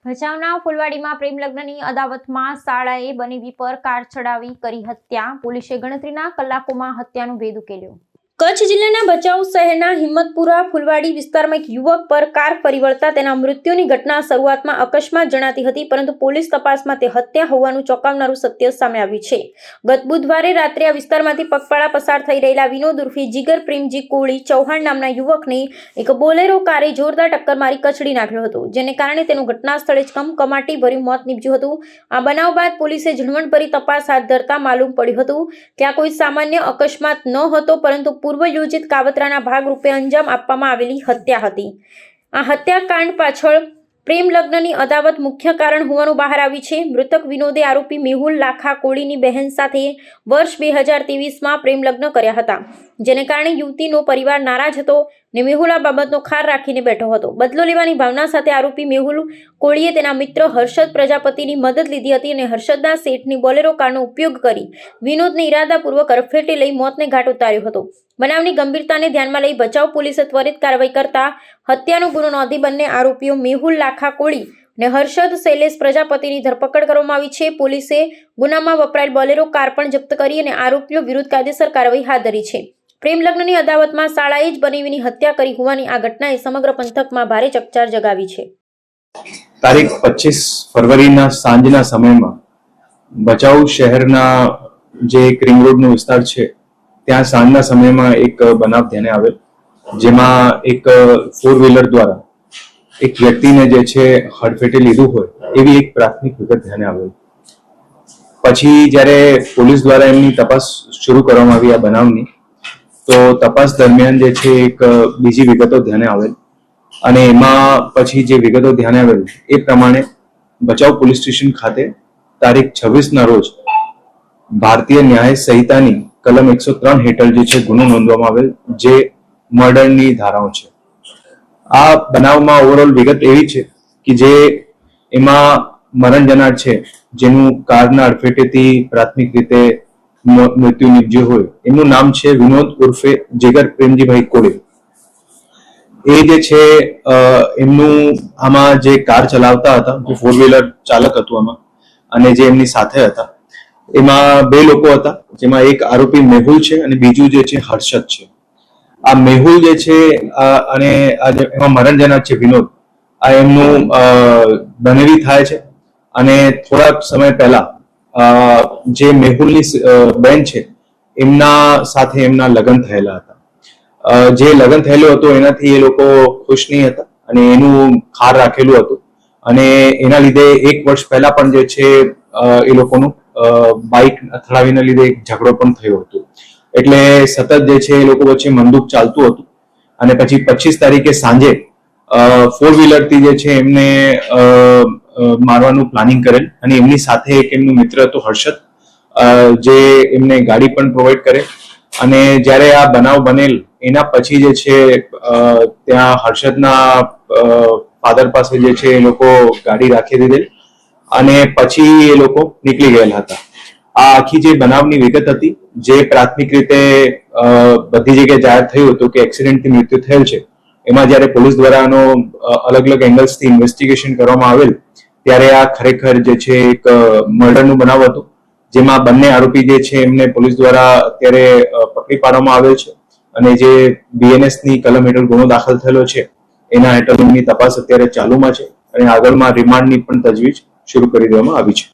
ભચાઉના ફુલવાડીમાં પ્રેમ લગ્નની અદાવતમાં શાળાએ બનેવી પર કાર ચડાવી કરી હત્યા. પોલીસે ગણતરીના કલાકોમાં હત્યાનો ભેદ ઉકેલ્યો. કચ્છ જિલ્લાના ભચાઉ શહેરના હિંમતપુરા ફુલવાડી વિસ્તારમાં એક યુવક પર કાર ફરી વળતા તેના મૃત્યુની ઘટના શરૂઆતમાં અકસ્માત જણાતી હતી, પરંતુ પોલીસ તપાસમાં તે હત્યા હોવાનું ચોંકાવનારું સત્ય સામે આવ્યું છે. ગત બુધવારે રાત્રે આ વિસ્તારમાંથી પગપાળા પસાર થઈ રહેલા વિનોદ ઉર્ફે જીગર પ્રેમજી કોળી ચૌહાણ નામના યુવકને એક બોલેરો કારે જોરદાર ટક્કર મારી કચડી નાખ્યો હતો, જેને કારણે તેનું ઘટના સ્થળે જ કમકમાટી ભર્યું મોત નીપજ્યું હતું. આ બનાવ બાદ પોલીસે ઝીણવટભરી તપાસ હાથ ધરતા માલુમ પડ્યું હતું કે આ કોઈ સામાન્ય અકસ્માત ન હતો, પરંતુ પૂર્વ યોજિત કાવતરાના ભાગરૂપે અંજામ આપવામાં આવેલી હત્યા હતી. આ હત્યાકાંડ પાછળ પ્રેમ લગ્નની અદાવત મુખ્ય કારણ હોવાનું બહાર આવ્યું છે. મૃતક વિનોદે આરોપી મેહુલ લાખા કોળીની બહેન સાથે વર્ષ 2023માં પ્રેમ લગ્ન કર્યા હતા, જેને કારણે યુવતીનો પરિવાર નારાજ હતો ને મેહુલ આ બાબતનો ખાર રાખીને બેઠો હતો. બદલો લેવાની ભાવના સાથે આરોપી મેહુલ કોળીએ તેના મિત્ર હર્ષદ પ્રજાપતિની મદદ લીધી હતી અને હર્ષદના શેઠની બોલેરો કારનો ઉપયોગ કરી વિનોદને ઇરાદાપૂર્વક અડફેટે લઈ મોતને ઘાટ ઉતાર્યો હતો. બનાવની ગંભીરતાને ધ્યાનમાં લઈ ભચાઉ પોલીસે ત્વરિત કાર્યવાહી કરતા હત્યાનો ગુનો નોંધી બંને આરોપીઓ મેહુલ લાખા કોળી અને હર્ષદ શૈલેષ પ્રજાપતિની ધરપકડ કરવામાં આવી છે. પોલીસે ગુનામાં વપરાયેલ બોલેરો કાર પણ જપ્ત કરી અને આરોપીઓ વિરુદ્ધ કાયદેસર કાર્યવાહી હાથ ધરી છે. પ્રેમ લગ્નની અદાવતમાં શાળાએ જ બનેવીની હત્યા કરી હોવાની આ ઘટનાએ સમગ્ર પંથકમાં ભારે ચકચાર જગાવી છે. તારીખ 25 ફરવરીના સાંજના સમયમાં ભચાઉ શહેરના જે ક્રીમ રોડનો વિસ્તાર છે ત્યાં સાંજના સમયમાં એક બનાવ ધ્યાને આવેલ, જેમાં એક 4 વ્હીલર દ્વારા એક વ્યક્તિને જે છે હડફેટે લીધું હોય એવી એક પ્રાથમિક વિગત ધ્યાને આવેલ. પછી જ્યારે પોલીસ દ્વારા એમની તપાસ શરૂ કરવામાં આવી આ બનાવની, તો તપાસ દરમિયાન જે છે એક બીજી વિગતો ધ્યાને આવેલ અને એમાં પછી જે વિગતો ધ્યાને આવેલ એ પ્રમાણે ભચાઉ પોલીસ સ્ટેશન ખાતે તારીખ 26ના રોજ ભારતીય ન્યાય સંહિતાની કલમ 103 હેઠળ જે છે ગુનો નોંધવામાં આવેલ, જે મર્ડરની ધારાઓ છે. આ બનાવમાં ઓવરઓલ વિગત એવી છે કે જે એમાં મરણ જનાર છે, જેનું કારના અડફેટેથી પ્રાથમિક રીતે મૃત્યુ નીપજ્યું હોય, એમનું નામ છે વિનોદ ઉર્ફે જીગર પ્રેમજીભાઈ કોળી. એ જે છે એમનું આમાં જે કાર ચલાવતા હતા, જે 4 વ્હીલર ચાલક હતું આમાં, અને જે એમની સાથે હતા એમાં 2 લોકો હતા, જેમાં એક આરોપી મેહુલ છે અને બીજું જે છે હર્ષદ છે. આ મેહુલ જે છે અને એમાં મરણ જનાર છે વિનોદ, આ એમનું બનેવી થાય છે અને થોડાક સમય પહેલા જે મેહુલની બેન છે એમના સાથે એમના લગ્ન થયેલા હતા. જે લગ્ન થયેલું હતું એનાથી એ લોકો ખુશ નહીં હતા અને એનું ખાર રાખેલું હતું, અને એના લીધે 1 વર્ષ પહેલા પણ જે છે એ લોકોનું બાઇક અથડાવીને લીધે એક ઝઘડો પણ થયો હતો. એટલે સતત જે છે એ લોકો વચ્ચે મનદુખ ચાલતું હતું અને પછી 25 તારીખે સાંજે 4 વ્હીલરથી જે છે એમને મારવાનું પ્લાનિંગ કરેલ અને એમની સાથે એક એમનું મિત્ર હતો હર્ષદ, જે એમને ગાડી પણ પ્રોવાઈડ કરે. અને જ્યારે આ બનાવ બનેલ એના પછી જે છે ત્યાં હર્ષદના ફાધર પાસે જે છે એ લોકો ગાડી રાખી દીધેલ અને પછી એ લોકો નીકળી ગયેલા હતા. આ આખી જે બનાવની વિગત હતી, જે પ્રાથમિક રીતે બધી જગ્યાએ જાહેર થયું હતું કે એક્સિડન્ટથી મૃત્યુ થયેલ છે, એમાં જ્યારે પોલીસ દ્વારા આનો અલગ અલગ એંગલ્સથી ઇન્વેસ્ટિગેશન કરવામાં આવેલ ત્યારે આ ખરેખર જે છે એક મર્ડરનું બનાવ હતું, જેમાં બંને આરોપી જે છે એમને પોલીસ દ્વારા અત્યારે પકડી પાડવામાં આવેલ છે અને જે BNSની કલમ હેઠળ ગુનો દાખલ થયેલો છે એના હેઠળ એમની તપાસ અત્યારે ચાલુમાં છે અને આગળમાં રિમાન્ડની પણ તજવીજ શરૂ કરી દેવામાં આવી છે.